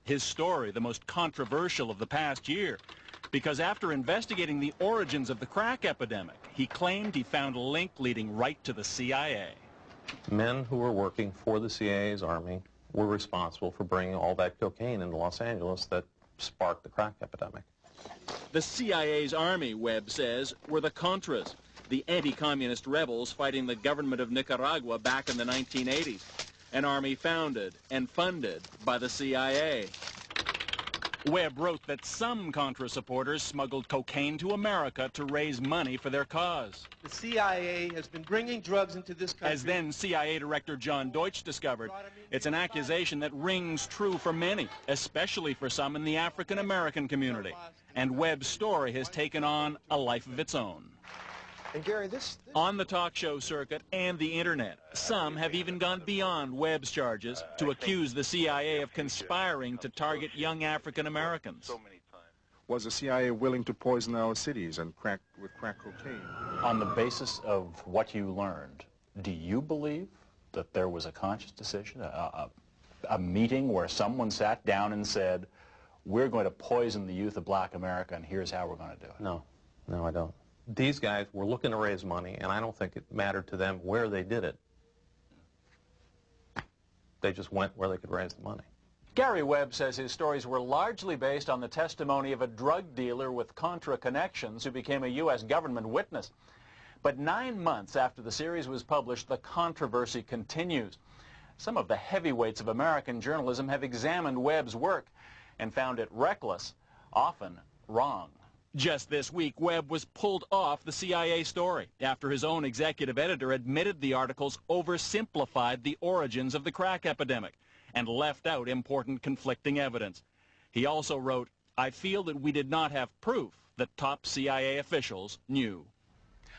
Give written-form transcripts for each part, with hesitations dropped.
His story, the most controversial of the past year, because after investigating the origins of the crack epidemic, he claimed he found a link leading right to the CIA. Men who were working for the CIA's army were responsible for bringing all that cocaine into Los Angeles that sparked the crack epidemic. The CIA's army, Webb says, were the Contras, the anti-communist rebels fighting the government of Nicaragua back in the 1980s, an army founded and funded by the CIA. Webb wrote that some Contra supporters smuggled cocaine to America to raise money for their cause. The CIA has been bringing drugs into this country. As then CIA Director John Deutsch discovered, it's an accusation that rings true for many, especially for some in the African-American community. And Webb's story has taken on a life of its own. And Gary, on the talk show circuit and the internet, some have even gone beyond Webb's charges to accuse the CIA of conspiring to target young African Americans. Was the CIA willing to poison our cities and crack cocaine? On the basis of what you learned, do you believe that there was a conscious decision, a meeting where someone sat down and said, we're going to poison the youth of black America and here's how we're going to do it? No, I don't. These guys were looking to raise money, and I don't think it mattered to them where they did it. They just went where they could raise the money. Gary Webb says his stories were largely based on the testimony of a drug dealer with Contra connections who became a U.S. government witness. But 9 months after the series was published, the controversy continues. Some of the heavyweights of American journalism have examined Webb's work and found it reckless, often wrong. Just this week, Webb was pulled off the CIA story after his own executive editor admitted the articles oversimplified the origins of the crack epidemic and left out important conflicting evidence. He also wrote, I feel that we did not have proof that top CIA officials knew.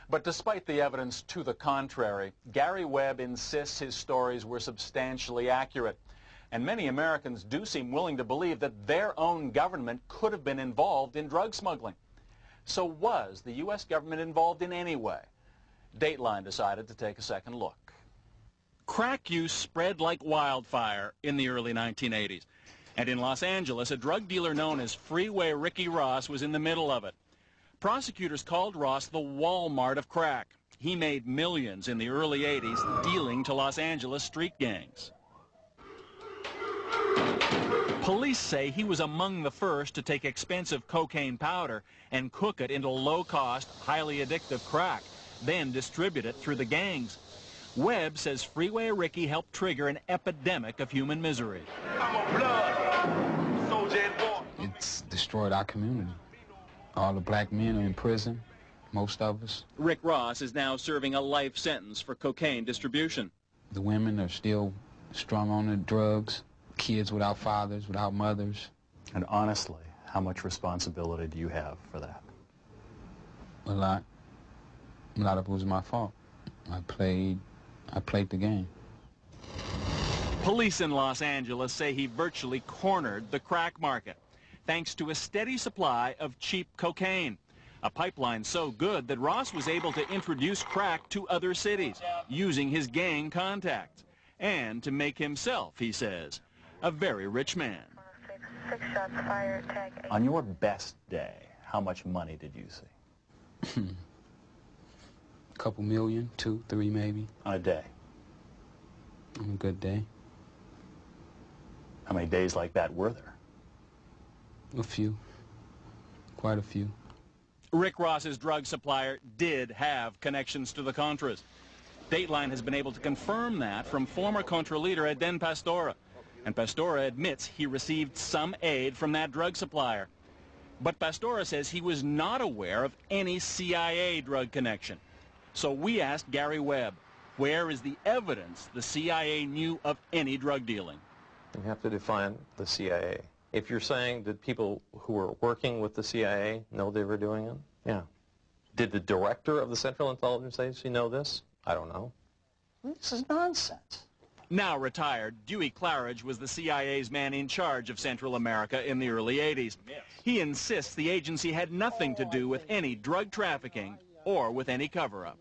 But despite the evidence to the contrary, Gary Webb insists his stories were substantially accurate. And many Americans do seem willing to believe that their own government could have been involved in drug smuggling. So was the U.S. government involved in any way? Dateline decided to take a second look. Crack use spread like wildfire in the early 1980s. And in Los Angeles, a drug dealer known as Freeway Ricky Ross was in the middle of it. Prosecutors called Ross the Walmart of crack. He made millions in the early 80s dealing to Los Angeles street gangs. Police say he was among the first to take expensive cocaine powder and cook it into low-cost, highly addictive crack, then distribute it through the gangs. Webb says Freeway Ricky helped trigger an epidemic of human misery. It's destroyed our community. All the black men are in prison, most of us. Rick Ross is now serving a life sentence for cocaine distribution. The women are still strung on the drugs. Kids without fathers, without mothers. And honestly, how much responsibility do you have for that? A lot. A lot of it was my fault. I played the game. Police in Los Angeles say he virtually cornered the crack market, thanks to a steady supply of cheap cocaine. A pipeline so good that Ross was able to introduce crack to other cities, using his gang contacts, and to make himself, he says, a very rich man. 6 shots fired, tag. On your best day, how much money did you see? A couple million, 2, 3 maybe. On a day? On a good day. How many days like that were there? A few. Quite a few. Rick Ross's drug supplier did have connections to the Contras. Dateline has been able to confirm that from former Contra leader Eden Pastora. And Pastora admits he received some aid from that drug supplier. But Pastora says he was not aware of any CIA drug connection. So we asked Gary Webb, where is the evidence the CIA knew of any drug dealing? You have to define the CIA. If you're saying that people who were working with the CIA know they were doing it, yeah. Did the director of the Central Intelligence Agency know this? I don't know. This is nonsense. Now retired, Dewey Claridge was the CIA's man in charge of Central America in the early 80s. He insists the agency had nothing to do with any drug trafficking or with any cover-up.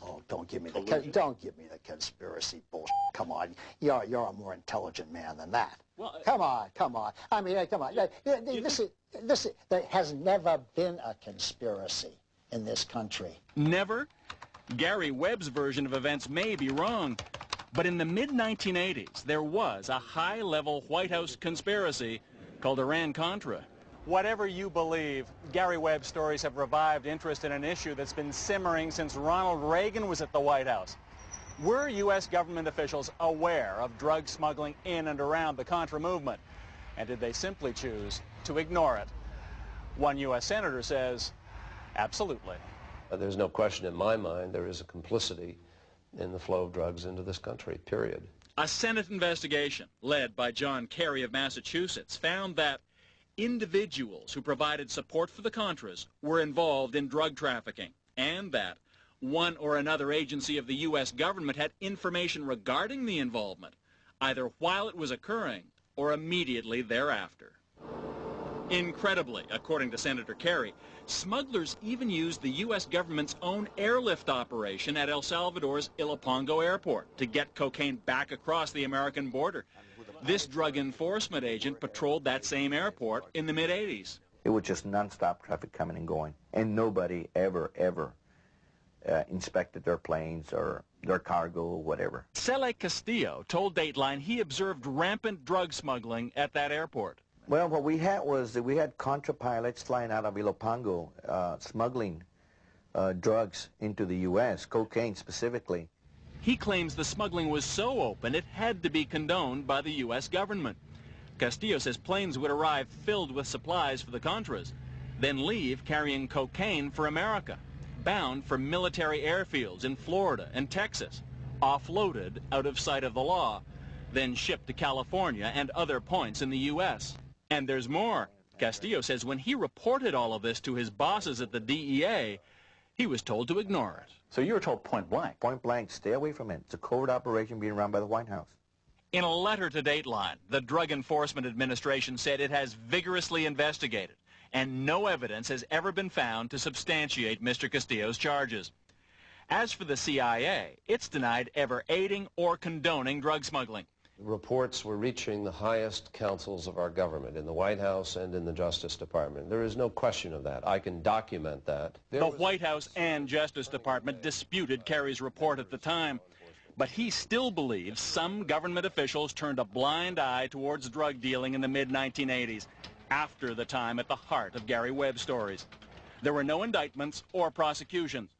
Oh, don't give me the conspiracy bullshit. Come on, you're a more intelligent man than that. Well, come on. I mean, come on. There has never been a conspiracy in this country. Never? Gary Webb's version of events may be wrong, but in the mid-1980s, there was a high-level White House conspiracy called Iran-Contra. Whatever you believe, Gary Webb's stories have revived interest in an issue that's been simmering since Ronald Reagan was at the White House. Were U.S. government officials aware of drug smuggling in and around the Contra movement? And did they simply choose to ignore it? One U.S. senator says, absolutely. There's no question in my mind there is a complicity in the flow of drugs into this country, period. A Senate investigation led by John Kerry of Massachusetts found that individuals who provided support for the Contras were involved in drug trafficking, and that one or another agency of the U.S. government had information regarding the involvement, either while it was occurring or immediately thereafter. Incredibly, according to Senator Kerry, smugglers even used the U.S. government's own airlift operation at El Salvador's Ilopango airport to get cocaine back across the American border. This drug enforcement agent patrolled that same airport in the mid-'80s. It was just nonstop traffic coming and going, and nobody ever inspected their planes or their cargo or whatever. Cele Castillo told Dateline he observed rampant drug smuggling at that airport. Well, what we had was that we had Contra pilots flying out of Ilopango smuggling drugs into the U.S., cocaine specifically. He claims the smuggling was so open it had to be condoned by the U.S. government. Castillo says planes would arrive filled with supplies for the Contras, then leave carrying cocaine for America, bound for military airfields in Florida and Texas, offloaded out of sight of the law, then shipped to California and other points in the U.S. And there's more. Castillo says when he reported all of this to his bosses at the DEA, he was told to ignore it. So you were told point blank? Point blank, stay away from it. It's a covert operation being run by the White House. In a letter to Dateline, the Drug Enforcement Administration said it has vigorously investigated, and no evidence has ever been found to substantiate Mr. Castillo's charges. As for the CIA, it's denied ever aiding or condoning drug smuggling. Reports were reaching the highest councils of our government, in the White House and in the Justice Department. There is no question of that. I can document that. The White House and Justice Department disputed Kerry's report at the time, but he still believes some government officials turned a blind eye towards drug dealing in the mid-1980s, after the time at the heart of Gary Webb's stories. There were no indictments or prosecutions,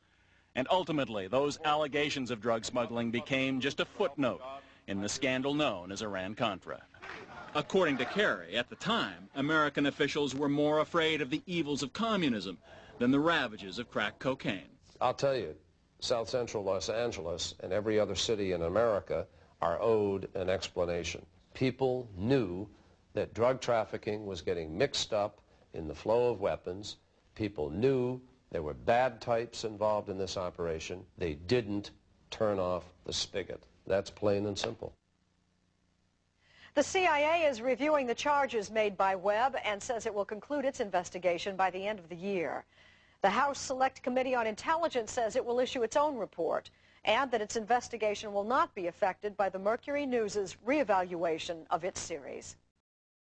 and ultimately those allegations of drug smuggling became just a footnote in the scandal known as Iran-Contra. According to Kerry, at the time, American officials were more afraid of the evils of communism than the ravages of crack cocaine. I'll tell you, South Central Los Angeles and every other city in America are owed an explanation. People knew that drug trafficking was getting mixed up in the flow of weapons. People knew there were bad types involved in this operation. They didn't turn off the spigot. That's plain and simple. The CIA is reviewing the charges made by Webb and says it will conclude its investigation by the end of the year. The House Select Committee on Intelligence says it will issue its own report and that its investigation will not be affected by the Mercury News' reevaluation of its series.